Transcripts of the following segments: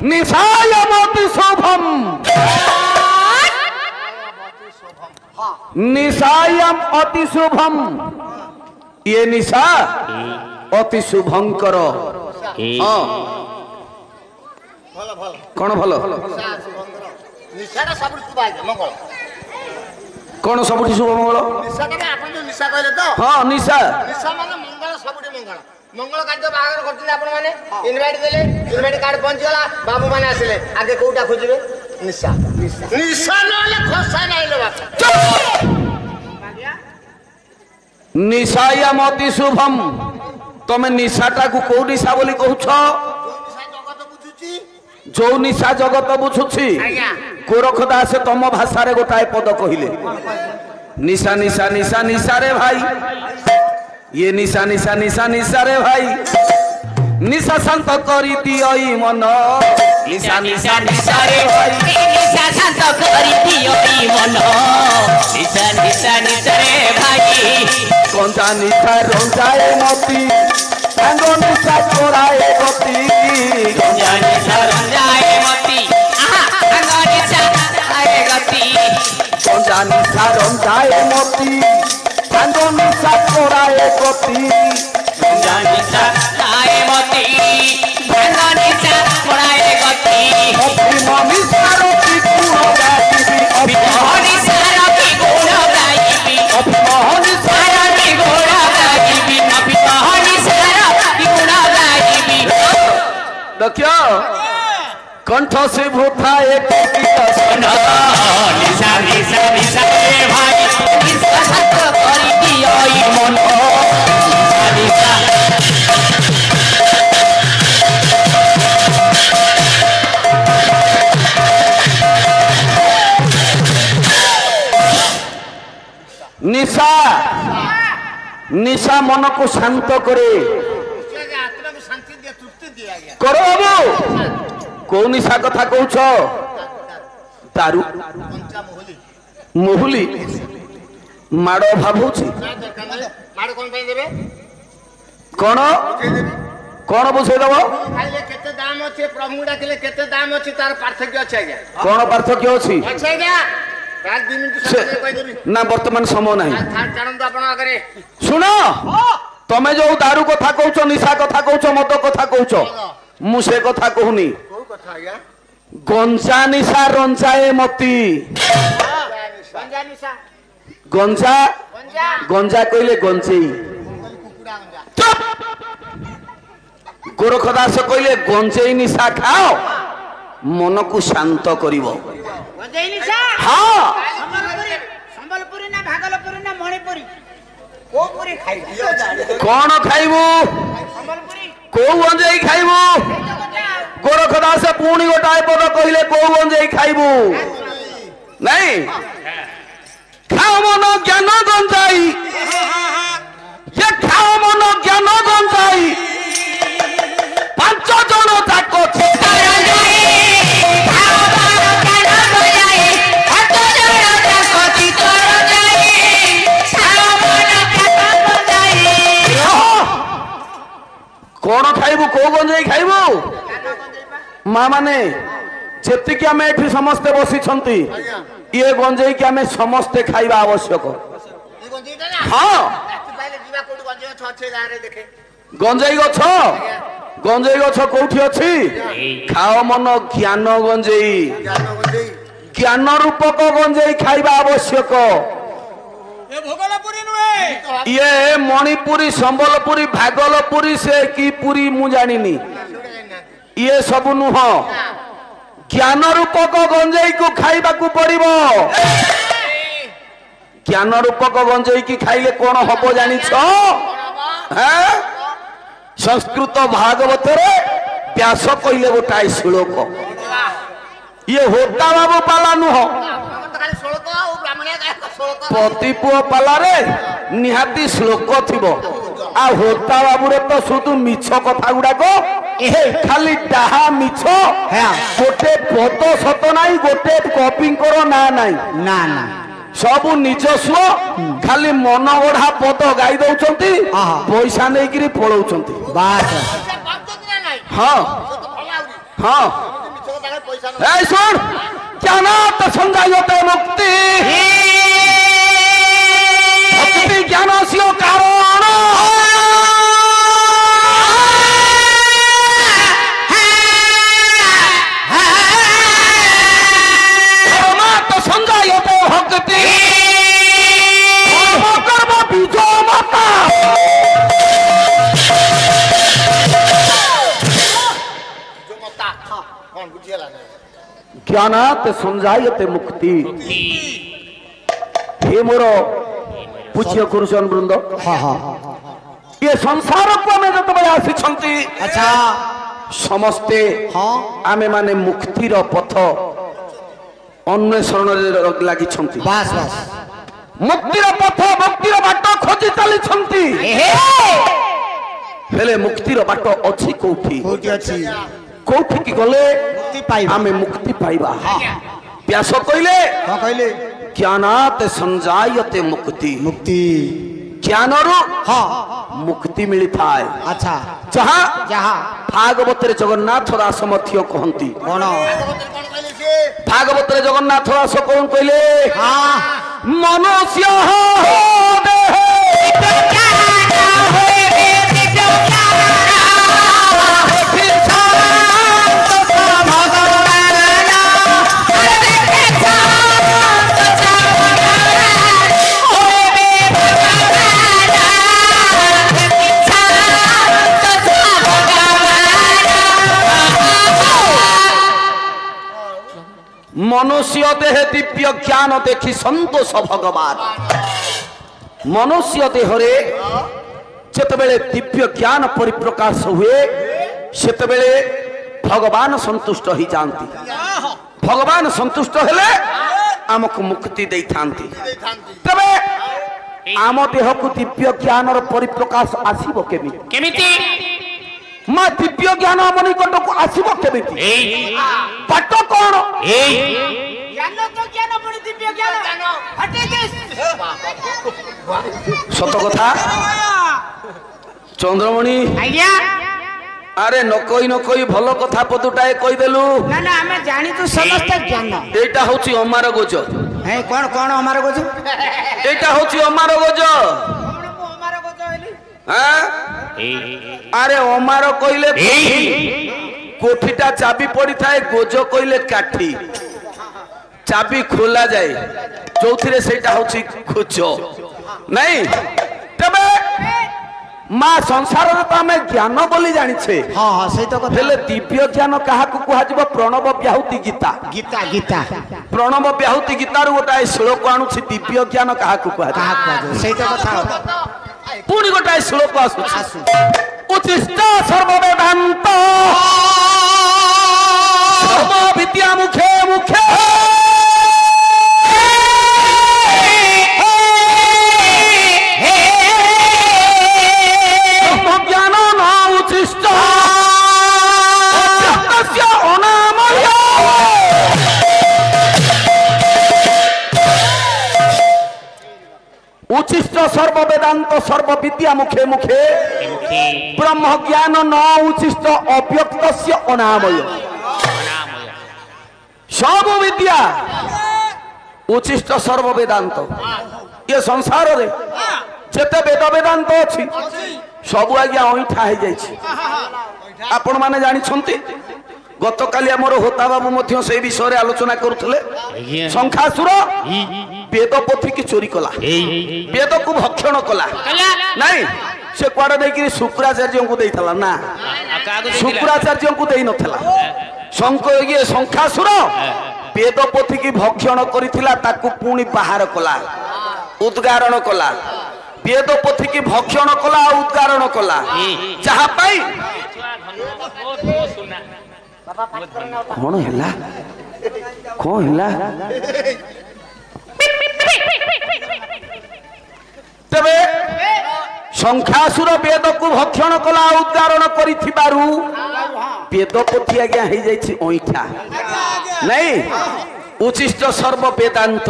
निशायमति शुभम निशायम अति शुभम ये निशा अति शुभंकर हाँ कौन भल कौन सब शुभ मंगल हाँ निशा मंगल कार्य बाहर करते आपण माने इनवाइट देले इनवाइट कार्ड पहुंच गला बाबू माने आसिले आगे कोटा खोजिबे निशा निशा नले खसा नाही लो बाप निशायम अति शुभम तमे निशाटा को को निशा बोली कहू छ जो निशा जगत बुझुछि गोरखदास तम भाषा रे गोटाए पद कहिले निशा निशा निशा निशा रे भाई ये निशा निशा निशा निशा रे भाई निशा शांत करी दियई मन निशा निशा निशा रे भाई निशा शांत करी दियई मन निशा निशा निशा रे भाई कंचा निशा रंजाए मती संग निशा चोराए गति कंचा निशा रंजाए मती आहा संग निशा चोराए गति कंचा निशा रंजाए मती संग निशा चोराए गति कंचा निशा रंजाए मती संग निशा चोराए गति अभिमानी सारथी गुण गाइबी अभिमानी सारथी गुण गाइबी अभिमानी सारथी गुण गाइबी अभिमानी सारथी गुण गाइबी देखियो कंठ से भूथा एक निशा निशा निशा रे भाई निशा शांत करी दियई मन निशा निशा निशा मन को शांत करे आत्मा को शांति दे तृप्ति दिया गया करो बाबू को निशा कथा कहू छ दारू कंचा मोहली मोहुली माड़ भाबुछि माड़ कोन पे देबे कौन कौन बुझे दब खाइले केते दाम अछि प्रभु डाकिले केते दाम अछि तार पार्थक्य अछि आज्ञा कौन पार्थक्य अछि अछि आज्ञा रात 2 मिनिट समय कहि देबी ना वर्तमान समय नहीं जानंतु आपण आगरे सुन तमे जो दारू कथा कहूछ निशा कथा कहूछ मद कथा कहूछ मु से कथा कहूनी को कथा आज्ञा गंजा निशा रंजाए मती गंजा निशा गंजा गंजा गंजा कहले गंजेई कुकुडा गंजा चुप गोरखदास कहले गंजेई निशा खाओ मन को शांत करिवो गंजा निशा हाँ संबलपुरी ना भागलपुरी ना मणिपुरी को पुरी खाइ कौन खाइबू संबलपुरी को गंजेई खाइबू गोरखदास पुणी गोटाए पद कहले को गंजेई खाइबू नहीं खाओ मन ज्ञान गंजाई ये खाओ मन ज्ञान गंजाई 5 जन जाक कौन खाइबू को गंजेई खाइबू माँ माने जेतिक आम एठी समस्ते बसी ये गंजेई कि आम समस्ते खाइबा आवश्यक हाँ गंजेई गछ कौटी अच्छी खाओ मन ज्ञान गंजेई ज्ञान रूपक गंजेई खाइबा आवश्यक ये मणिपुरी संबलपुरी भागलपुरी से की पुरी मु जानिनी ये सब नुह ज्ञान रूपक गंजेई को खाइबा को पड़िबो ज्ञान रूपक गंजेई की खाइले कौन हबो जानि छ हैं संस्कृत भागवत रे व्यास कहले गोटाए श्लोक ये होता बाबू पाला नुह पति पुओ पाला रे निहाती श्लोक थिबो आ होता बाबू रे तो शुद्ध मिछ कथा गुडाक खाली डाहा मिछ गोटे पद सत नाई गोटे कपी ना नाई ना ना सबु निजस्व खाली मन गढ़ा पद गाई दौरान पैसा नहीं पलौं बात हाँ हाँ भिक्षुक पाखे पैसा न এই শুন জ্ঞানাত সঞ্জায়তে মুক্তি ভক্তি জ্ঞানস্য কারণ ধর্মাত সঞ্জায়তে ভক্তি ধর্মকর্ম বিজয়মতা মতা কোন বুঝিলা না জ্ঞানাত সঞ্জায়তে মুক্তি হে মোর पूज्य गुरुजन वृंद ये संसार को आम जो आसी अच्छा समस्ते आमे माने मुक्तिर पथ अन्वेषण लगी बस बस मुक्तिर पथ मुक्तिर बाट खोजी चली हेले मुक्तिर बाट अच्छी कोठी कोठी की गले आमे मुक्ति पाइबा व्यास कहले ज्ञानात संजायते मुक्ति मुक्ति ज्ञानरु मुक्ति मिली थाए अच्छा जहाँ जहाँ भागवत जगन्नाथ दास मध्य कहती कौन भागवत जगन्नाथ दास कौन कहले हाँ मनुष्य मनुष्य देह दिव्य ज्ञान देखी संतोष भगवान मनुष्य देहरे जेतेबेले दिव्य ज्ञान परिप्रकाश हुए सेतेबेले भगवान संतुष्ट ही जानती भगवान संतुष्ट हेले आमको मुक्ति दे थांती तबे आम देह को दिव्य ज्ञान परिप्रकाश आसीबो केमिति माँ दिव्य ज्ञान आम निकट को आसीबो केमिति बाट कौन सत कथा चंद्रमणि अरे नकई भल कथा पदुटाए कहीदेलु ना ना हमें जानी तो समस्त ज्ञान एटा होची अमार गोज है कौन कौन हमारे को एटा होची अमार गोज हाँ अरे अमार कहले कोठीटा चाबी पड़ी थाए गोज कहले काठी चाबी खोला जाए जो थे सेटा होची खोज नहीं तबे माँ संसार तो आम ज्ञान बोली जानी छे हाँ हाँ सही तो हेले दिव्य ज्ञान क्या कह प्रणव व्याहुति गीता गीता गीता प्रणव व्याहुति गीतार गोटाए श्लोक आणुछि दिव्य ज्ञान क्या कह सही तो कथा पुणी गोटाए श्लोक आसुछि उच्छिष्ट सर्ववेदांत सर्व विद्या मुखे मुखे ज्ञान न उच्छिष्ट अनामय उच्छिष्ट सर्व वेदांत सर्व विद्या मुखे मुखे ब्रह्म ज्ञान न उच्छिष्ट अव्यक्त अनामय सब विद्या उच्छिष्ट सर्व वेदांत ये संसार रे जेते वेद वेदांत अच्छी सब आज्ञा अईठा हो जाइछि आपण माने जानि छंती गत काली हमर होता बाबू मध्य से विषय रे आलोचना करुथले संखासुर वेद पोथी की चोरी कला वेद को भक्षण कला नहीं से कुआडे नै कि शुक्राचार्य को देइथला ना शुक्राचार्य को देइ नथला ये संखासुर वेद पोथी की भक्षण करिथिला ताकू पुणी बाहर कला उद्गारण कला वेद पोथी की भक्षण कला उद्गारण कला जहा पाई कौन हैला कौन हैला तबे संख्यासुर वेद को भक्षण कला उद्गारण करिथिबारु वेद पोथी आज्ञा हो जाइछि ओइठा नहीं उच्छिष्ट सर्व वेदांत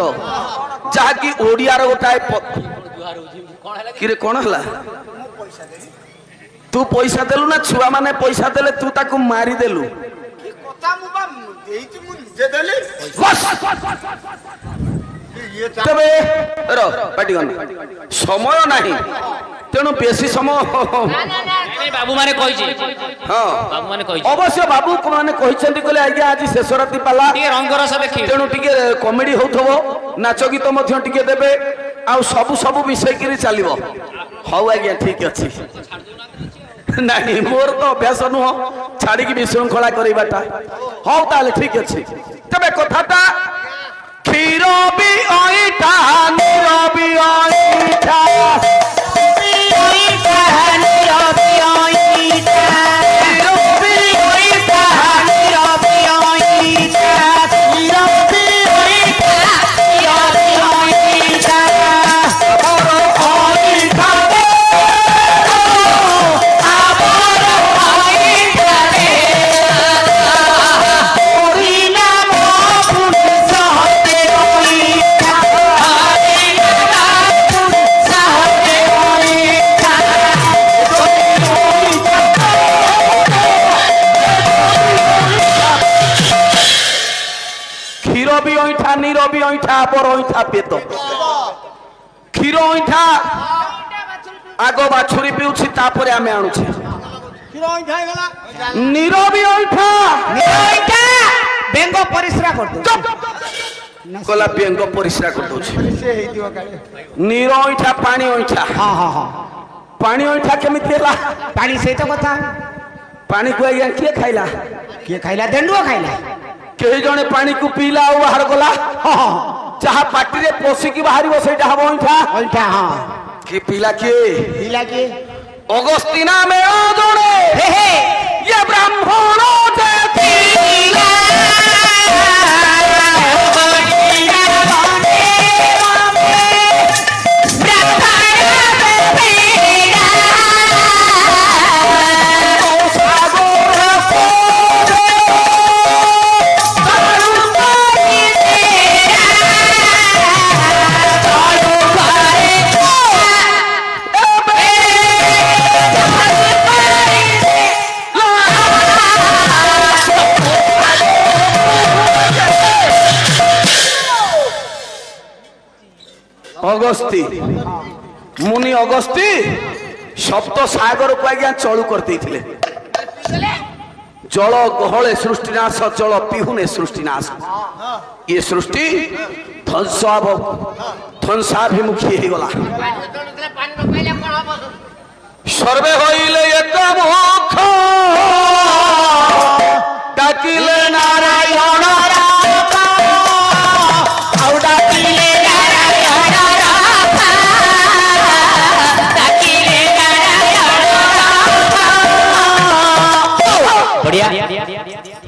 जहा कि ओडियार गोटाए किरे कौन हला तू पैसा देलु ना छुआ माने पैसा देले तू ताकू मारी देलु କଥା ମୁଁ ବା ଦେଇଛି ମୁଁ ନିଜେ ଦେଲି ଇଏ ତେବେ ପାଟିଗନ ସମୟ ନାହିଁ ତେଣୁ ବେଶୀ ସମୟ ବାବୁ ମାନେ କହିଛି ହଁ ବାବୁ ମାନେ କହିଛି ଅବଶ୍ୟ ବାବୁ ମାନେ କହିଛନ୍ତି କହିଲେ ଆଜ୍ଞା ଆଜି ଶେଷ ରାତି ପାଲା ଟିକେ ରଙ୍ଗରସ ଦେଖି ତେଣୁ ଟିକେ କମେଡି ହଉଥିବ ନାଚ ଗୀତ ମଧ୍ୟ ଟିକେ ଦେବେ ଆଉ ସବୁ ମିଶେଇକିରି ଚାଲିବ ହଉ ଆଜ୍ଞା ଠିକ ଅଛି ନାଇଁ ମୋର ତ ଅଭ୍ୟାସ ନୁହଁ ଛାଡିକି ବିଶୃଙ୍ଖଳା କରିବାଟା ହଉ ତାହେଲେ ଠିକ ଅଛି ତେବେ କଥାଟା କ୍ଷୀର ବି ଅଇଁଠା ନୀର ବି ଅଇଁଠା नीर भी अईठा आबर अईठा पेट क्षीर अईठा आग बाछुरी पिउछि तापरे आमे आणुछि नीर भी अईठा बेंग परिश्रा कर दो कोला बेंग परिश्रा कर दोछि नीर अईठा पानी अईठा हां हां हां पानी अईठा केमिति होला पानी से तो कथा पानी को आज्ञा किए खाइला देंडुआ खाइला कई जने पानी को पीला और बाहर गला जहाँ पार्टी रे पोसिकी बाहरी बसैटा हबो अईठा अईठा हां कि पीला के अगस्तीना में जोड़े हे हे ये ब्राह्मण अगस्ती मुनि अगस्ती सप्त सागर को आज्ञा चलू करते जल गहले सृष्टिनाश जल पिहुने सृष्टिनाश ये सृष्टि ध्वंसाभिमुखी हो गला सर्वे होइले एक मुख डाकिले नारायण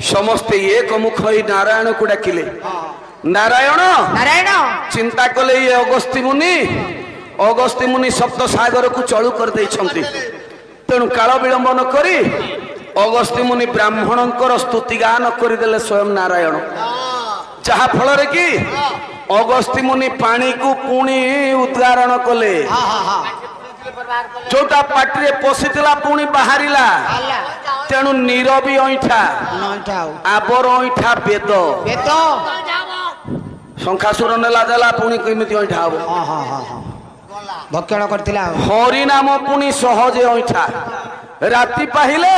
समस्ते एक मुख नारायण को डाकिले नारायण नारायण चिंता कले ये अगस्ती मुनि सप्त सागर को चलू कर देइछंती तेणु काल विलंब न करी अगस्ती मुनि ब्राह्मणंकर स्तुति गान करदेले स्वयं नारायण जहा फल रे कि अगस्ती मुनि पानी को पुणी उद्गारण कले जोटा पाटी रे पशितला पुणी बाहरिला तेणु नीर भी अईठा आबर अईठा वेद शंखासुर नेला देला पुणी केमिति अईठा हबो भक्षण करथिला हरि नाम पुणी सहजे अईठा राति पाहिले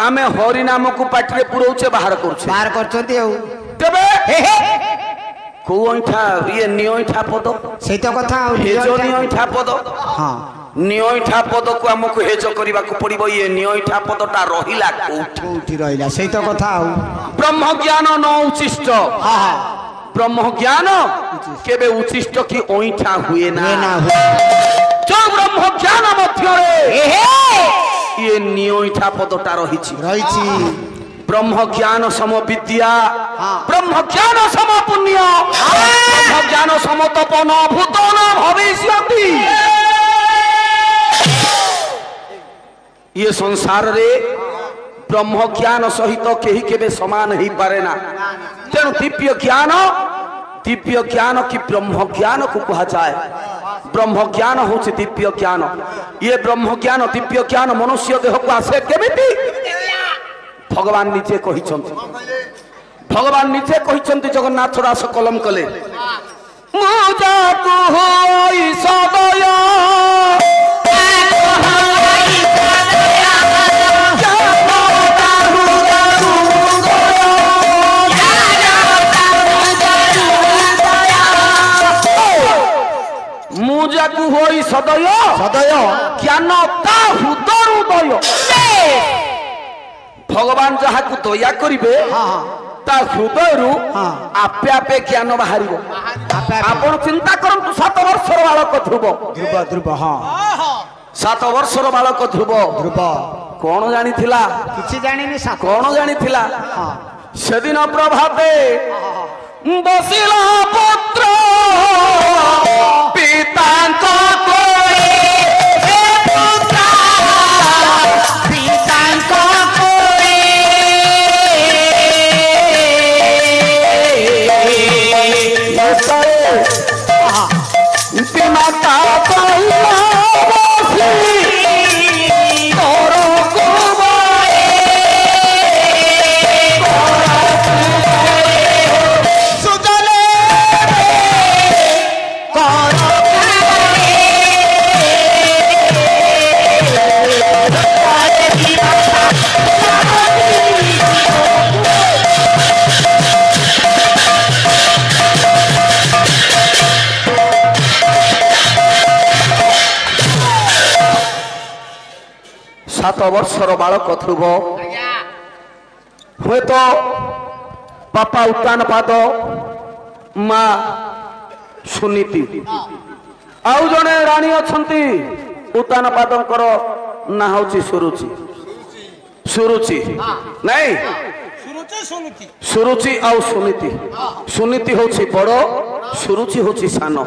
आमे हरि नाम को पाटी रे पुरौचे बाहर करछंती तबे को अईठा ये नियठा पद सेतो कथा हेजो नियठा पद हां नियठा पद को हमको हेज करबा को पड़िबो ये नियठा पदटा रहिला कोठी रहिला सेतो कथा ब्रह्म ज्ञान न उचिष्ट हां ब्रह्म ज्ञान केबे उचिष्ट की ओइठा हुए ना जो ब्रह्म ज्ञान मध्य रे ये नियठा पदटा रहिछि ब्रह्म ज्ञान सम विद्या ब्रह्म ज्ञान सम पुण्य ब्रह्म ज्ञान सम तपन भूतन भविष्यति ये संसार रे ब्रह्म ज्ञान सहित केही केबे समान ही पारे ना तेणु दिव्य ज्ञान की ब्रह्म ज्ञान को कहा जाए ब्रह्म ज्ञान होछि दिव्य ज्ञान ये ब्रह्म ज्ञान दिव्य ज्ञान मनुष्य देह को आसे केमिति भगवान निजे कहिछन्ति भगवान निजे कहिछन्ति जगन्नाथ दास कलम कले मुजा तू होई सदय मुजाकु होई सदय सदय ज्ञान ता हृदय उदय भगवान जहाँ को दया करिवे ता हृदय रु आपे आपे ज्ञान बाहर आपण चिंता करंतु 7 वर्षर बालक ध्रुव ध्रुव ध्रुव हाँ 7 वर्षर बालक ध्रुव ध्रुव कौन जानी थिला किछि जानिनी सा कौन जानी थिला हाँ सेदिन प्रभाते बसिला पुत्र पितांक कोई हे पुत्र पितांक कोई पिता कहिला बसी तोर कुबाए सुजले कर सात वर्षर बालक ध्रुव हुए तो बापा उत्तान पाद माँ सुनीति आउ जने राणी अछंती उत्तान पादंकर ना होची सुरुचि सुरुचि नहीं सुरुचि आउ सुनीति सुनीति होची बड़ सुरुचि होची सान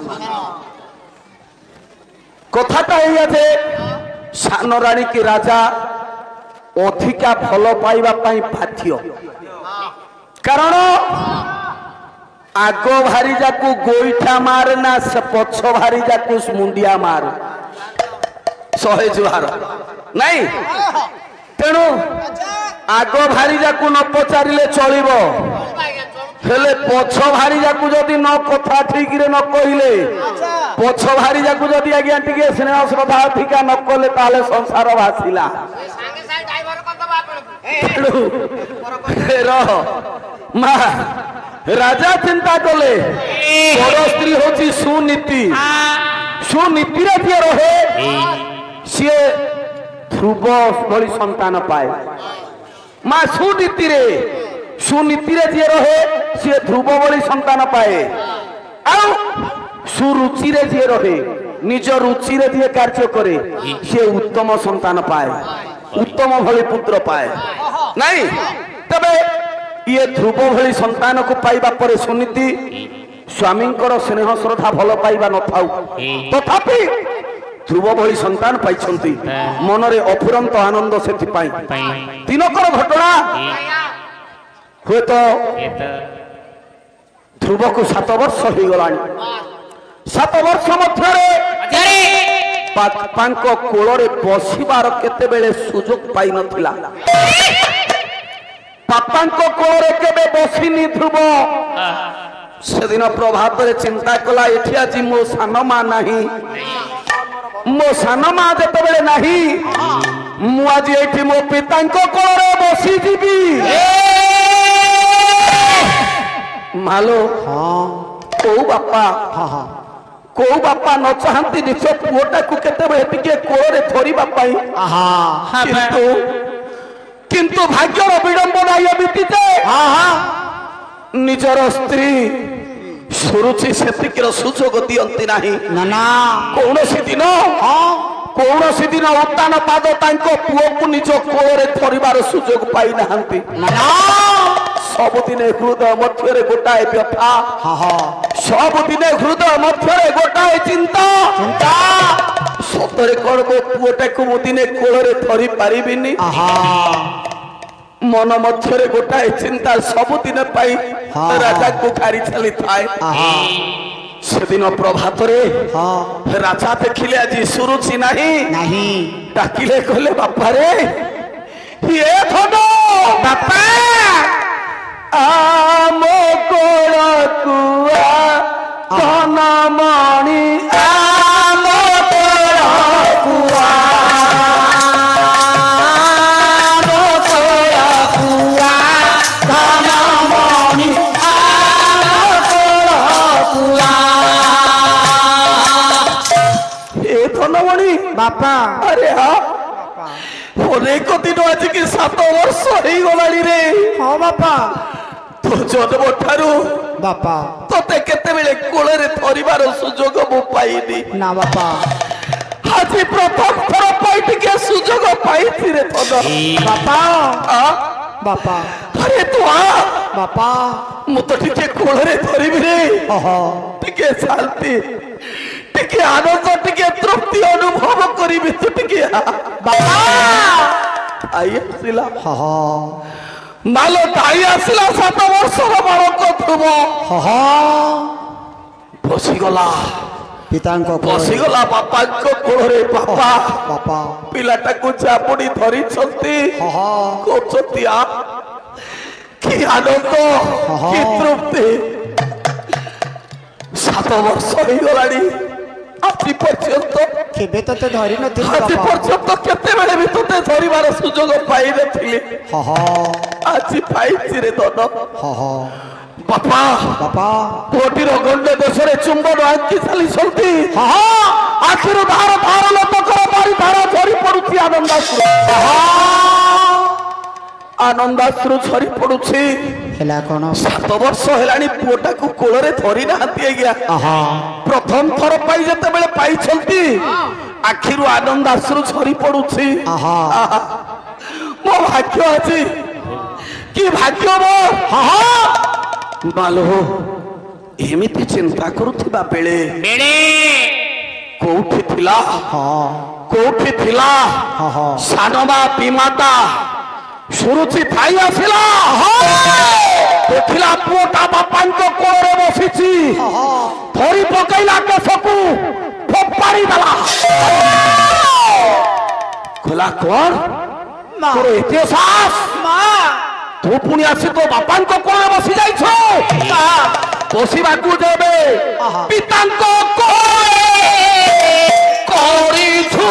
कथाटा एया जे सान राणी की राजा अधिका भल पाइबा पाई बाध्य कारण आग भारी जाकू गोईठा मार ना से पछ भारी जाकू मुंडिया मार सहे जुहार नहीं तेणु आग भारी जाकू न पचारिले चलिबो हेले पछ भारी जाकू जदि न कथा ठीक रे न कहिले पछ भारी जाकू जदि आज्ञा टिके स्नेह श्रद्धा अधिका न कले ताले संसार भासिला माँ राजा चिंता कले बड़ स्त्री होची सुनीति सुनीति रे जे रहे सी ध्रुव भली संतान पाए माँ सुनीति रे जे रहे सी ध्रुव भली संतान पाए आउ सुरुचि रे जे रहे निज रुचि रे जे कार्य करे सी उत्तम संतान पाए उत्तम भली पुत्र पाए नहीं तबे ये ध्रुव भली संतान को पाइबा परे सुनीति स्वामी स्नेह श्रद्धा भल पाइबा न थाउ तथापि ध्रुव भली संतान पाइछंती मनरे अफुरंत आनंद सेथि पाई दिनकर घटना हुए तो ध्रुव को 7 वर्ष हो गलानी 7 वर्ष मध्यरे बापांक कोଳରେ बसिबार केतेबेले सुযোଗ पाई नथिला बापांक कोଳରେ केबे बसिनी ध्रुव सेदिन प्रभात रे चिंता कला एठी आज मो सान मा नाही मो सान मा जेतेबेले नाही मु आज एठी मो पितांक कोଳରେ बसी जीबी मालो हाँ ओ बापा हाँ हाँ को बापा न चाहती निज पुओटा को केते कोଳରେ धरिबा पाई किंतु भाग्यर विडंबना ये बीतीचे निजर स्त्री सुरुचि सेतिकर सुযোଗ दियंती नाही ना कौनसी दिन कौनसी दिन उत्तान पाद तांको पुओ को निज कोଳରେ धरिबार सुযোଗ पाई नाहंती सबुदिने हृदय मध्य गोटाए व्यथा सबुदिने हृदय मध्य गोटाए चिंता चिंता सतरे कौन मो पुओटा को मुदिने कोଳରେ धरी पारिबिनी मन मध्य गोटाए चिंता सबुदिन पाई राजा को गाड़ी चली थाए सेदिन प्रभात रे राजा देखिले आज सुरुचि नहीं नहीं डाकिले कहले बापा रे ये धनो ବାପା आम कोल कुआ धनमणि आम कोल कुआ आम कोल कुआ धनमणि आम कोल कुआ ए धनमणि ବାପା अरे हाँ अनेक दिन आज की 7 वर्ष हो गलानी रे ହଁ ବାପା तो जन्म ठारू ବାପା तोते केतेबेले कोଳରେ ଧରିବାର ସୁଯୋଗ ମୁଁ ପାଇନି ନା ବାପା ଆଜି ପ୍ରଥମ ଥର ପାଇଁ ଟିକେ ସୁଯୋଗ ପାଇଛି ରେ ତନ ବାପା ଆ ବାପା ଆରେ ତୁ ଆ ବାପା ମୁଁ ତ ଟିକେ କୋଳରେ ଧରିବି ରେ ଓହୋ ଟିକେ ଶାନ୍ତି ଟିକେ ଆନନ୍ଦ ଟିକେ ତୃପ୍ତି ଅନୁଭବ କରିବି ତୁ ଟିକେ ଆ ବାପା ଆଇ ଆସିଲା ହଁ ମାଲ ତାଇ ଆସିଲା 7 ବର୍ଷର ବାଳକ ଧ୍ରୁବ ହଁ ବସିଗଲା ପିତାଙ୍କ କୋଳରେ ବସିଗଲା ବାପାଙ୍କ କୋଳରେ ବାପା ବାପା ପିଲାଟାକୁ ଚାପୁଡି ଧରିଛନ୍ତି ହଁ କହୁଛନ୍ତି ଆ କି ଆନନ୍ଦ କି ତୃପ୍ତି 7 ବର୍ଷ ହେଇଗଲାଣି ଆଜି ପର୍ଯ୍ୟନ୍ତ କେବେ ତତେ ଧରି ନଥିଲି ଆଜି ବାପା ପର୍ଯ୍ୟନ୍ତ କେତେବେଳେ ବି ତୋତେ ଧରିବାର ସୁଯୋଗ ପାଇନଥିଲି ହଁ ଆଜି ପାଇଛି ରେ ଦନ ହଁ ବାପା ବାପା କୋଟିର ଗଣ୍ଡ ଦେଶରେ ଚୁମ୍ବନ ଆଙ୍କି ଚାଲିଛନ୍ତି ଆଖିରୁ ଧାର ଧାର ଲୋକଙ୍କର ବାରି ଧାର ଝରି ପଡୁଛି ଆନନ୍ଦାଶ୍ରୁ ଝରି ପଡୁଛି ହେଲା କଣ 7 ବର୍ଷ ହେଲାଣି ପୁଅଟାକୁ କୋଳରେ ଧରି ନାହାନ୍ତି ଆଜ୍ଞା ପ୍ରଥମ ଥର ପାଇଁ ଯେତେବେଳେ ପାଇଛନ୍ତି ଆଖିରୁ ଆନନ୍ଦାଶ୍ରୁ ଝରି ପଡୁଛି ଆହା। ମୋ ଭାଗ୍ୟ ଅଛି କି ଭାଗ୍ୟ ମୋ ମାଲୋ ଏମିତି ଚିନ୍ତା କରୁଥିବା ବେଳେ କୋଉଠି ଥିଲା କୋଉଠି ଥିଲା ସାନ ମା ପିମାତା ସୁରୁଚି ଥାଇ ଆସିଲା ଦେଖିଲା ପୁଅଟା ବାପାଙ୍କ କୋଳରେ ବସିଛି ଧରି ପକେଇଲା କେଶକୁ ଫୋପାଡ଼ି ଦେଲା କହିଲା କଣ ତୋର ଏତେ ସାହସ ତୁ ପୁଣି ଆସି ତୋ ବାପାଙ୍କ କୋଳରେ ବସି ଯାଇଛ ବସିବାକୁ ଦେବେ ପିତାଙ୍କ କୋଳରେ କରିଛୁ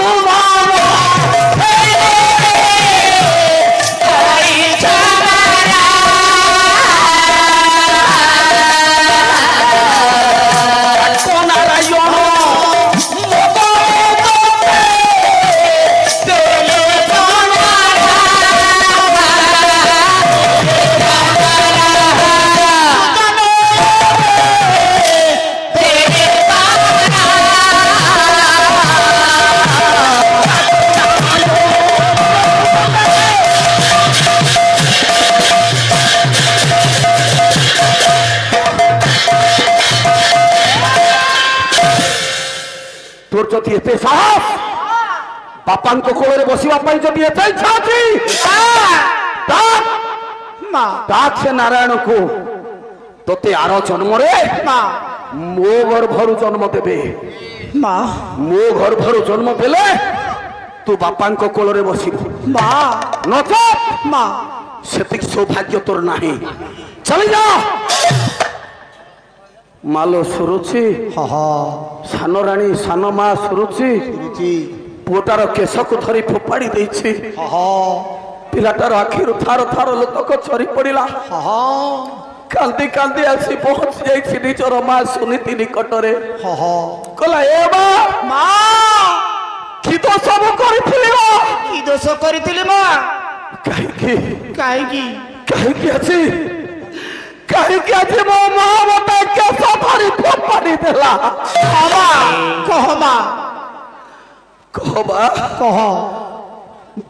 তোর যদি এতে সাহস বাপাঙ্ক কোଳରେ বসিবা ପାଇଁ যদি এতে ইচ্ছা ଅଛି ডাক সে নারায়ণକୁ তোতে আর জন্মরে ମୋ ଗର୍ଭରୁ ଜନ୍ମ ଦେବେ ମୋ ଗର୍ଭରୁ ଜନ୍ମ ଦେଲେ ତୁ ବାପାଙ୍କ କୋଳରେ ବସିବୁ ନଚେତ ସେତିକି ସୌଭାଗ୍ୟ ତୋର ନାହିଁ ଚାଲି ଯା ମାଲୋ ସୁରୁଚି ସାନ ରାଣୀ ସାନ ମା ସୁରୁଚି ପୁଅଟାର କେଶକୁ ଧରି ଫୋପାଡ଼ି ଦେଇଛି ପିଲାଟାର ଆଖିରୁ ଥାର ଥାର ଲୋତକ ଝରି ପଡ଼ିଲା କାନ୍ଦି କାନ୍ଦି ଆସି ପହଞ୍ଚି ଯାଇଛି ନିଜର ମା ସୁନୀତି ନିକଟରେ କହିଲା ଏ ମା କି ଦୋଷ ମୁଁ କରିଥିଲି କି ଦୋଷ କରିଥିଲି ମା କାହିଁକି କାହିଁକି କାହିଁକି ଅଛି କାହିଁକି ଆଜି ମୋ ମା ମତେ କେଶ ଧରି ଫୋପାଡ଼ି ଦେଲା କହ ମା କହ ମା କହ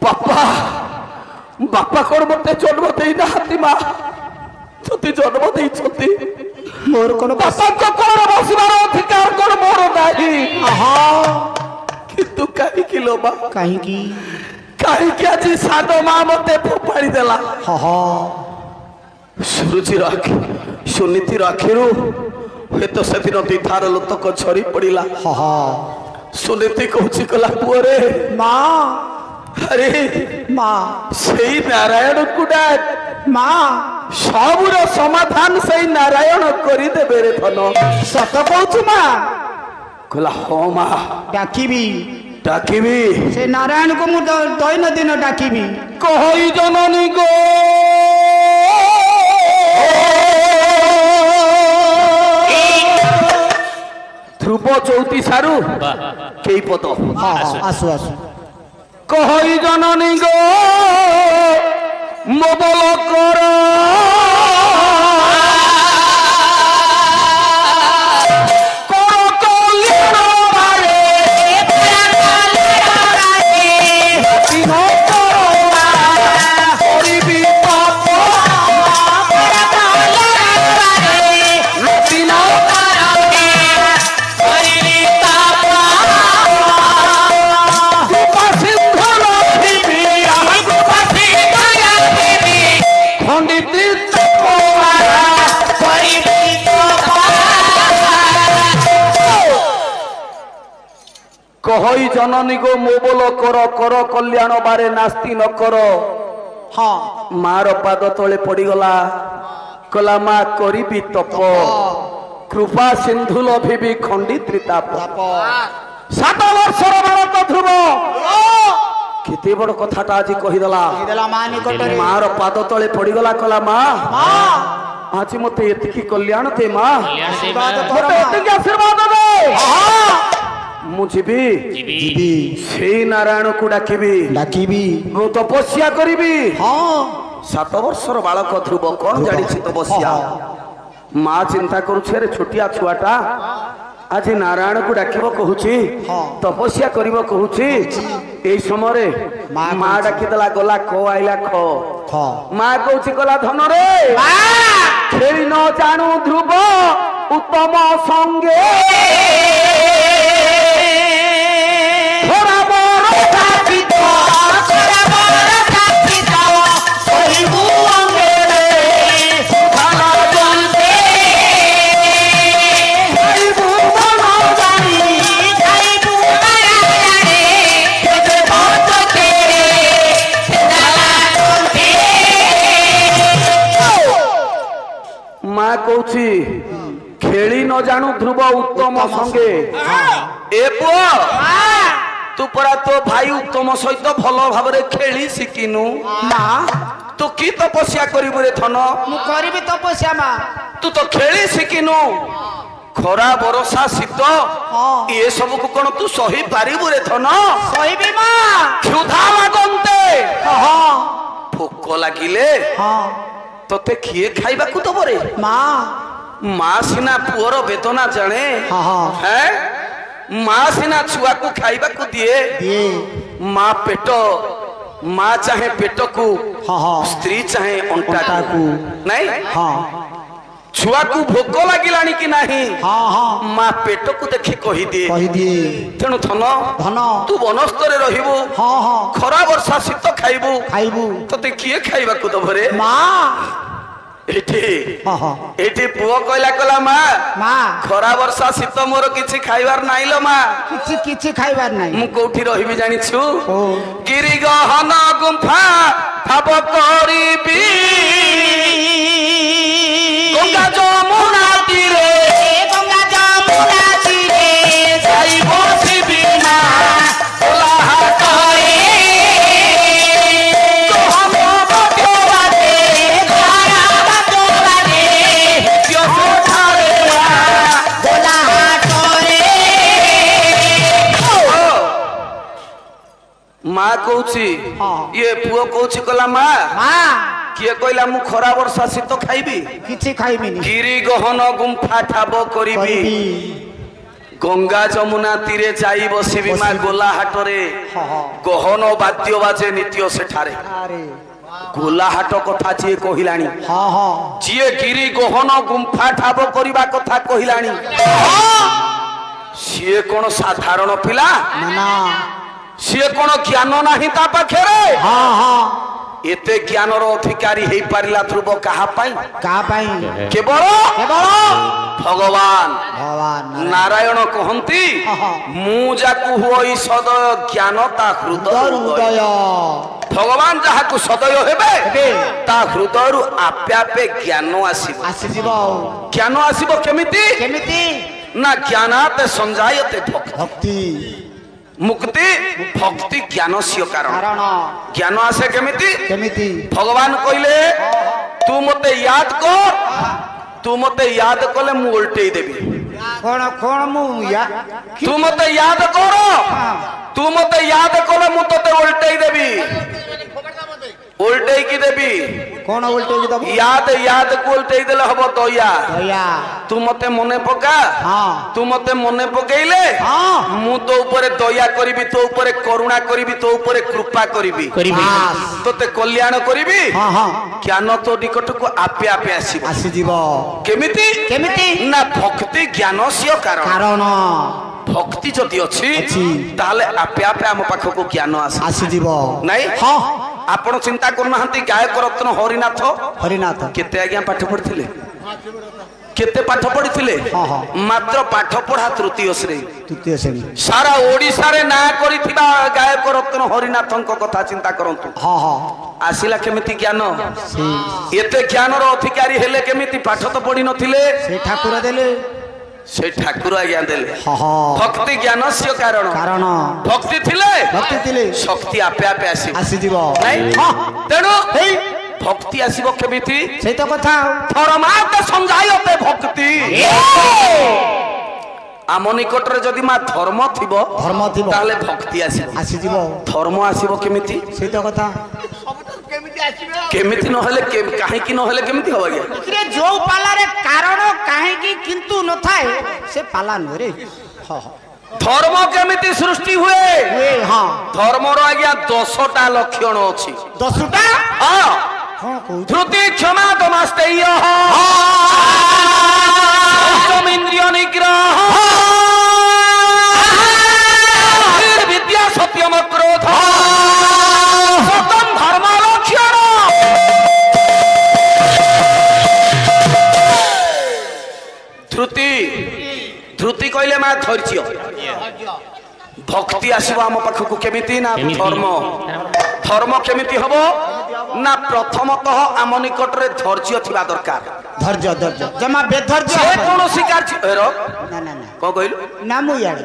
ବାପା ବାପା କଣ ମତେ ଜନ୍ମ ଦେଇନାହାନ୍ତି ମା ଯଦି ଜନ୍ମ ଦେଇଛନ୍ତି ମୋର କଣ ବାପାଙ୍କ କୋଳରେ ବସିବାର ଅଧିକାର କଣ ମୋର ନାହିଁ କିନ୍ତୁ କାହିଁକି ଲୋ ମା କାହିଁକି କାହିଁକି ଆଜି ସାନ ମା ମତେ ଫୋପାଡ଼ି ଦେଲା ସୁରୁଚିର ଆଖି ସୁନୀତିର ଆଖିରୁ ହୁଏତ ସେଦିନ ଦିଧାର ଲୋତକ ଝରି ପଡ଼ିଲା ସୁନୀତି କହୁଛି କହିଲା ପୁଅରେ ମା আরে মা সেই নারায়ণ কু ডাক মা সবুর সমাধান সেই নারায়ণ করে দেবে রে ধন। সত কହୁଛୁ মা কলা হ মা ডাকিবি ডাকিবি ସେ ନାରାୟଣକୁ ମୁଁ ଦୈନନ୍ଦିନ ଡାକିବି। কহই জননী গো ধ্রুব চৌতি সারু কেই পদ ହଁ ହଁ ଆସୁ ଆସୁ কহই জননী গো মোবল কর কহই জননী গো মোবল কর কর কল্যাণ বারে নাস্তি ন কর। ହଁ মার পাদ তলে পড়িগলা কলা মা করিবি তপ কৃপা সিন্ধু লভিবি খণ্ডিত্রি তাপ। 7 বর্ষর ভারত ধ্রুব কেতে বড় কথাটা আজ কহিদেলা। କହିଦେଲା ମା ନିକଟରେ মার পাদ তলে পড়িগলা কলা মা ମା আজি মতে এতিকি কল্যাণ দে মা ଆଶୀର୍ବାଦ କର মতে ମା। এতিকি আশীর্বাদ দে। ମୁଁ ଯିବି ଯିବି ସେଇ ନାରାୟଣକୁ ଡାକିବି ଡାକିବି ମୁଁ ତପସ୍ୟା କରିବି। ହଁ 7 ବର୍ଷର ବାଳକ ଧ୍ରୁବ କଣ ଜାଣିଛି ତପସ୍ୟା। ମା ଚିନ୍ତା କରୁଛି ଆରେ ଛୋଟିଆ ଛୁଆଟା ଆଜି ନାରାୟଣକୁ ଡାକିବ କହୁଛି ତପସ୍ୟା କରିବ କହୁଛି। ଏଇ ସମୟରେ ମା ଡାକିଦେଲା ଗଲା କ ଆଇଲା ଖ। ମା କହୁଛି ଗଲା ଧନରେ ଖେଳି ନ ଜାଣୁ ଧ୍ରୁବ ଉତ୍ତମ ସଙ୍ଗେ মা কହୁଛି ଖେଳି ନ ଜାଣୁ ଧ୍ରୁବ ଉତ୍ତମ ସଙ୍ଗେ। ଏ ପୁଅ ତୁ ପରା ତୋ ଭାଇ ଉତ୍ତମ ସହିତ ଭଲ ଭାବରେ ଖେଳି ଶିଖିନୁ। ମା ତୁ କି ତପସ୍ୟା କରିବୁ ରେ ଧନ। ମୁଁ କରିବି ତପସ୍ୟା ମା। ତୁ ତ ଖେଳି ଶିଖିନୁ। ଖରା ବରଷା ଶୀତ ଏ ସବୁକୁ କଣ ତୁ ସହି ପାରିବୁ ରେ ଧନ। ସହିବି ମା। କ୍ଷୁଧା ଲାଗନ୍ତେ ହଁ ଭୋକ ଲାଗିଲେ ହଁ ତତେ କିଏ ଖାଇବାକୁ ଦବ ରେ। ମା ମା ସିନା ପୁଅର ବେଦନା ଜାଣେ ହେଁ ମା ସିନା ଛୁଆକୁ ଖାଇବାକୁ ଦିଏ। ମା ପେଟ ମା ଚାହେଁ ପେଟକୁ ସ୍ତ୍ରୀ ଚାହେଁ ଅଣ୍ଟାକୁ ନାଇଁ। ଛୁଆକୁ ଭୋକ ଲାଗିଲାଣି କି ନାହିଁ ମା ପେଟକୁ ଦେଖି କହିଦିଏ। ତେଣୁ ଧନ ତୁ ବନସ୍ତରେ ରହିବୁ ଖରା ବର୍ଷା ଶୀତ ଖାଇବୁ ତତେ କିଏ ଖାଇବାକୁ ଦବ ରେ। ମା ଏଠି ପୁଅ କହିଲା କଲା ମା ଖରା ବର୍ଷା ଶୀତ ମୋର କିଛି ଖାଇବାର ନାହିଁ ଲୋ ମା। କିଛି ଖାଇବାର ନାହିଁ। ମୁଁ କୋଉଠି ରହିବି ଜାଣିଛୁ ଗିରି ଗହନ ଗୁମ୍ଫା ଠାବ କରିବି ଗଙ୍ଗା ଯମୁନା ତୀରେ ଯାଇ ବସିବି ମା ଓଲା ହାଟରେ ମା କହୁଛି ଇଏ ପୁଅ କହୁଛି କଲା ମା କିଏ କହିଲା ମୁଁ ଖରା ବର୍ଷା ଶୀତ ଖାଇବି କିଛି ଖାଇବିନି। ଗିରି ଗହନ ଗୁମ୍ଫା ଠାବ କରିବି ଗଙ୍ଗା ଯମୁନା ତୀରେ ଯାଇ ବସିବି ମା ଗୋଲା ହାଟରେ ଗହନ ବାଦ୍ୟ ବାଜେ ନିତ୍ୟ ସେଠାରେ। ଗୋଲା ହାଟ କଥା ଯିଏ କହିଲାଣି ଯିଏ ଗିରି ଗହନ ଗୁମ୍ଫା ଠାବ କରିବା କଥା କହିଲାଣି ସିଏ କଣ ସାଧାରଣ ପିଲା। ସିଏ କଣ ଜ୍ଞାନ ନାହିଁ ତା ପାଖରେ। एते ज्ञानर अधिकारी हेई पारिला ध्रुव कहा पाई केवल केवल भगवान भगवान नारायण कहंती मु जाकु होई सदय ज्ञान ता हृदय हृदय भगवान जहाकु सदय हेबे ता हृदय आपे आपे ज्ञान आसीबो ज्ञान आसीबो केमिति ना ज्ञानाते संजायते भक्ति मुक्ति भक्ति ज्ञान से कारण ज्ञान आसे केमिति भगवान कहले तू मते याद कर तू मते याद कले मु उल्टे देबी कोन कोन मु या तू मते याद कर तू मते याद कले मु तते उल्टे देबी उल्टे की देबी कोन उल्टे की देबी याद याद को उल्टे देले हबो दया दया तू मते मने पका हां तू मते मने पकेइले हां मु तो ऊपर दया करिबी तो ऊपर करुणा करिबी तो ऊपर कृपा करिबी तोते कल्याण करिबी हां हां ज्ञान तो निकट को आपे आपे आसीबो आसी जीवो केमिति ना भक्ति ज्ञान से कारण भक्ति जदि अछि ताले आपे आपे हम पाख को ज्ञान आसी जीवो नहीं हां आपण चिंता करनाहंती गायक रत्न हरिनाथ केते आज्ञा पाठ पढ़िथिले केते पाठ पढ़िथिले मात्र पाठ पढ़ा तृतीय श्रेणी सारा ओडिसा रे ना करिथिबा गायक रत्न हरिनाथंक कथा चिंता करंतु आसिला केमिति ज्ञान एते ज्ञानर अधिकारी हेले केमिति पाठ तो पढ़ी नथिले से ठाकुर देले से ठाकुर आज्ञा देले भक्ति ज्ञान से कारण भक्ति थिले शक्ति आपे आपे आसी जीवो नहीं तेनु भक्ति आसीबो केमिति सेई तो कथा धर्मार्थ संजायते भक्ति आम निकट रे जदि मा धर्म थिबो ताले भक्ति आसी जीवो धर्म आसीबो केमिति सेई तो कथा केमिति न हले काहे कि न हले केमिति हो गया रे जो पाला रे कारण काहे कि किंतु न थाए से पाला न रे धर्म केमिति सृष्टि हुए हां धर्म रो आज्ञा 10टा लक्षण अछि 10टा हां धृति क्षमा दमस्तेय इंद्रिय निग्रह विद्या सत्यम क्रोध सतम धर्म लक्षण धृति कहले मा धैर्य भक्ति आसीबो हम पाखकु केमिति ना धर्म केमिति हबो ना प्रथमतः आम निकट रे धैर्य थिबा दरकार धैर्य जमा बेधैर्य जे कोनो शिकार हेरो ना को कहलु ना मु याडे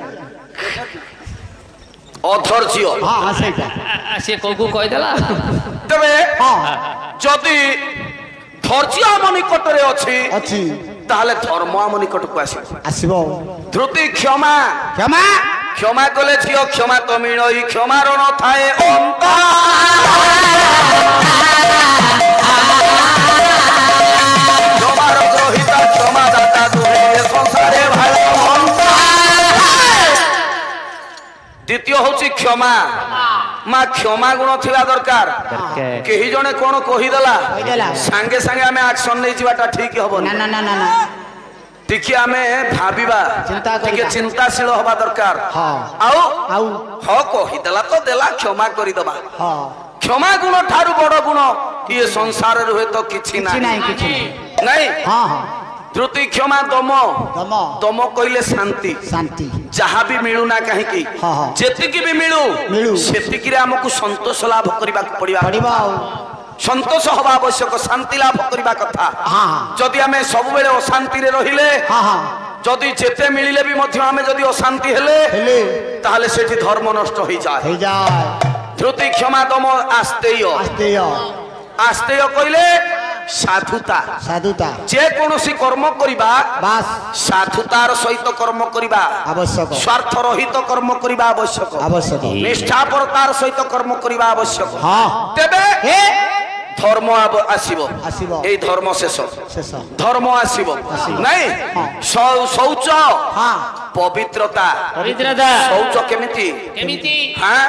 अधैर्य हां सेटा से कोकु कहि देला तबे जदि धैर्य आम निकट रे अछि ताले धर्म आम निकट को आसीबो धृति क्षमा कले झियो क्षमा तो मिलई क्षमार न थाए अंत क्षमार ग्रहिता क्षमा दाता दुहे संसारे भाई द्वितीय होची क्षमा मा क्षमा गुण थिला दरकार केही जने कोन कहि देला संगे संगे हमें एक्शन नै जीवाटा ठीक हबो ना देखिए हमें भाविबा चिंताशील हवा दरकार आउ कही देला तो देला क्षमा करी दबा क्षमा गुण ठारू बड़ गुण ये संसार रहे तो किछि नहीं धृति क्षमा दम कहले शांति जहाँ भी मिलू ना कहीं जेतिकी भी मिलू सेतिकी रे हमकु संतोष लाभ करबा पड़िबा संतोष हवा आवश्यक शांति लाभ करबा कथा जदि हमें सब बेले अशांति रे रहिले जदि जेते मिलिले भी मध्य हमें जदि अशांति हेले ताहले सेठी धर्म नष्ट होई जाय धृति क्षमा दम आस्तेय कहले साधुता जे कोनोसी कर्म करिबा साधुतार सहित कर्म करिबा आवश्यक स्वार्थ रहित कर्म करिबा आवश्यक निष्ठापरतार सहित कर्म करिबा आवश्यक तेबे धर्म आसीबो ए धर्म शेष धर्म आसीबो नहीं शौच पवित्रता शौच केमिति हां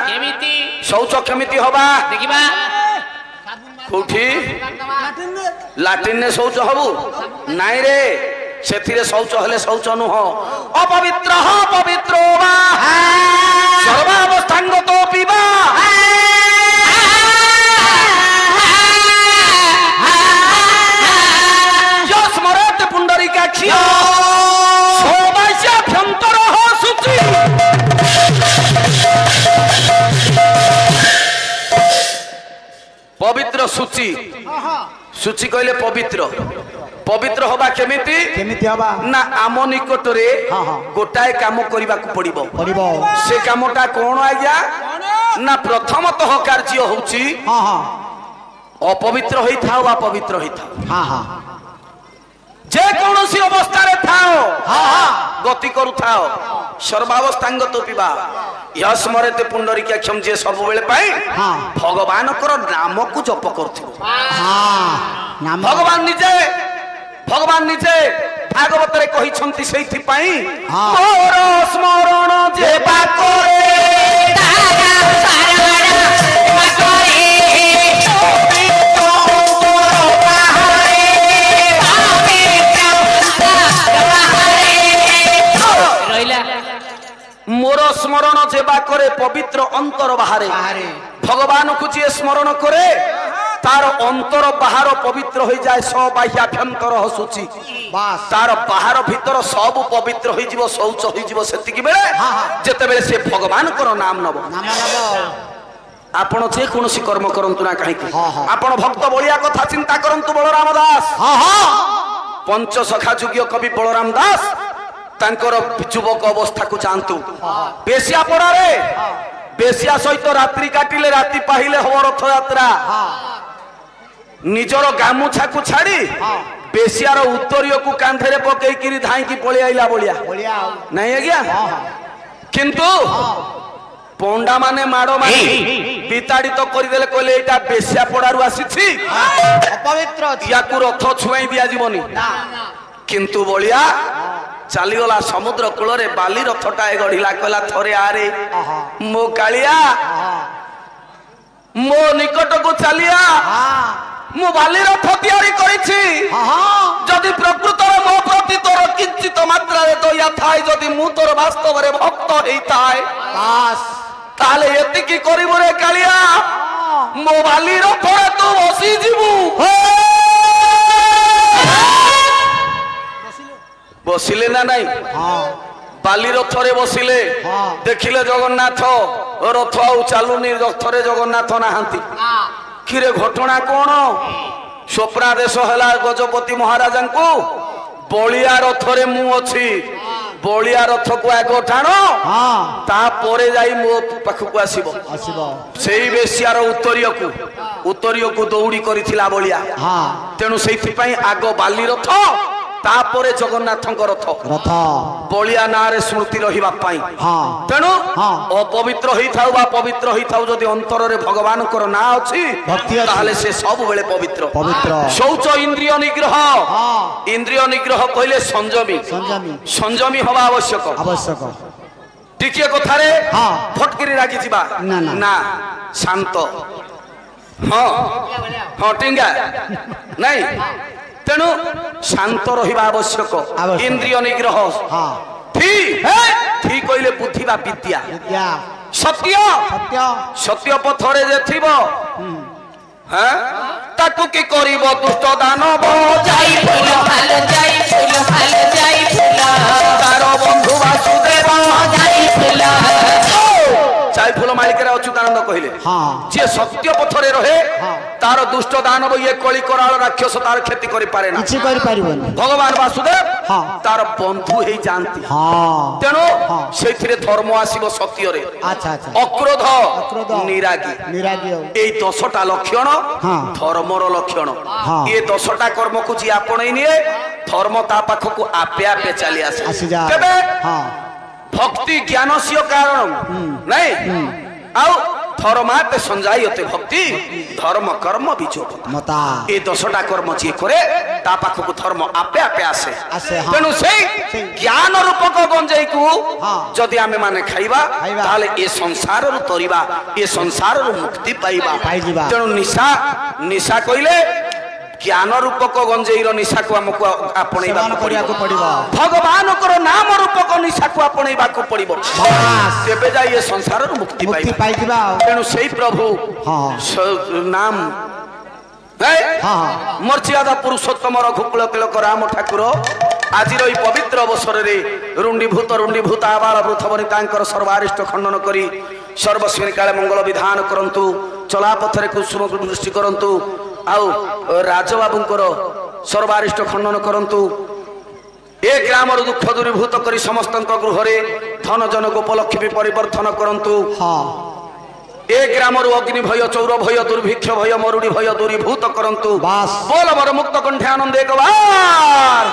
शौच केमिति होबा देखिबा कोठी लाट्रिन ने शौच हबु नाई रे सेथिरे शौच हले शौच नुह अपवित्र पवित्रो वा सर्वावस्थांगतो पिबा ଶୁଚି ଶୁଚି କହିଲେ ପବିତ୍ର ପବିତ୍ର ହବା କେମିତି କେମିତି ହବା ନା ଆମ ନିକଟରେ ଗୋଟାଏ କାମ କରିବାକୁ ପଡିବ ସେ କାମଟା କଣ ଆଜ୍ଞା ନା ପ୍ରଥମତଃ କାର୍ଯ୍ୟ ହଉଛି ଅପବିତ୍ର ହେଇଥାଉ ବା ପବିତ୍ର ହେଇଥାଉ যে কৌশি অবস্থায় থাও গতি করুথাও সর্বাবস্থাঙ্গত পিবা ইহ স্মরেতে পুণ্ডরিকাক্ষম যে সবুবেলে পাই ভগবানকর নামকু জপ করথিব ভগবান নিজে ভাগবতরে কহিছন্তি সেইথি পাই মোর স্মরণ যেবা করে তারা সারা করে मोर स्मरण जेबा करे पवित्र अंतर बाहरे भगवान को जी स्मरण करे तार अंतर बाहर पवित्र हो जाए सब बाह्याभ्यंतर हसुची तार बाहर भीतर सब पवित्र हो जीवो शौच हो जीवो सेतिकी बेले जेते बेले से भगवान को नाम नबो आपण जे कोनोसी कर्म करंतु ना काहे आपण भक्त बलिया कथा चिंता करंतु बलराम दास पंच सखा जुग्य कवि बलराम दास तांकर युवक अवस्था को जानतु बेसिया पड़ारे बेसिया सहित रात्रि काटिले राति पाहिले हव रथ यात्रा निजर गामुछा को छाड़ी बेसियार उत्तरीय को कांधे पकई किरी धाई की पळि आइला बलिया नहीं आज्ञा किंतु पंडा माने माड़ो माने विताड़ित तो करदेले कहले एटा बेसिया पड़ारु आसीछि अपवित्र याकु रथ छुआई दिया जीवनी किंतु बलिया चलीगला समुद्र कूल रे बाली रथटाए गढ़िला कहला थरे आरे मो कालिया मो निकट को चलिया मो बाली रथ तैयारी करिछि जदि प्रकृत मो प्रति तोर किंचित मात्रा रे दया थाए जदि मु तोर वास्तव रे भक्त हेइताए ताले एतिकी करिबो रे कालिया मो बाली रथ रे तू बसी जीवु बसिले ना नहीं बाली रथरे बसिले देखिले जगन्नाथ रथ आउ चालुनी रथरे जगन्नाथ नाहांती किरे घटना कोन स्वप्नादेश हला गजपति महाराजा को बलिया रथरे मु अछि बलिया रथ को आग टाणो ता परे जाई मो पाखकु आसीबो सेही बेसियार उत्तरीय को दौड़ी करिथिला बलिया तेनु सेथि पई आग बाली रथ तापरे जगन्नाथଙ୍କ रथ बलिया नारे स्मृति रहिबा पाई तेनु अपवित्र होइथाउ बा पवित्र होइथाउ जदि अंतर रे भगवान कर ना अछि ताले से सब बेले पवित्र शौच इंद्रिय निग्रह कहले संयमी हवा आवश्यक टिके कथा रे फटकिरी रागी जिबा ना शांत हां टिंगा नहीं तेणु शांत रहिबा आवश्यक इंद्रिय निग्रह ठीक कहले बुद्धि बा विद्या सत्य पथरे जे थिबो हां ताकू की करिवो दुष्ट दानव जाई फूल फल तार बंधु वासुदेव जाई फूल मालिक रे अच्युतानंद कहले जे सत्य पथरे रहे तार दुष्ट दानव ये कली कराल राक्षस तार क्षति करि पारे ना भगवान वासुदेव तार बंधु हे जानती तेणु सेथिरे धर्म आसीबो सत्य रे अक्रोध निरागी ए 10टा लक्षण धर्मर लक्षण ये 10टा कर्म को जी आपणै निए धर्म ता पाख को आपे आपे चली आसे तबे भक्ति ज्ञान से कारण नहीं आउ धर्माते संजायते भक्ति धर्म कर्म विजोग ए 10टा कर्म जे करे ता पाख को धर्म आपे आपे आसे तेनु से ज्ञान रूपक गंजेई को जदि आमे माने खाइबा ताले ए संसार रु तरिबा ए संसार रु मुक्ति पाइबा तेनु निशा कइले ज्ञान रूपक गंजेईर निशा को हमको आपणैबा पड़िबो भगवान को नाम रूपक निशा को आपणैबा को पड़िबो तेबे जाई ए संसार रु मुक्ति पाइबा तेनु सेही प्रभु नाम मर्यादा पुरुषोत्तम रघुकुल तिलक राम ठाकुर आज पवित्र अवसर रे रुंडीभूत आबाल वृथवनितांकर सर्वारिष्ट खंडन करी सर्वस्वी काले मंगल विधान करंतु चला पथरे कुसुम दृष्टि करंतु आउ राजबाबूंकर सर्वारिष्ट खंडन करंतु ए ग्रामर दुख दूरीभूत करी समस्त गृह धन जन उपलक्ष्मी परिवर्तन करंतु ए ग्रामरु अग्नि भय चौर भय दुर्भिक्ष भय मरुड़ी भय दूरीभूत करंतु बास बोल मोर मुक्त कंठे आनंद एक बार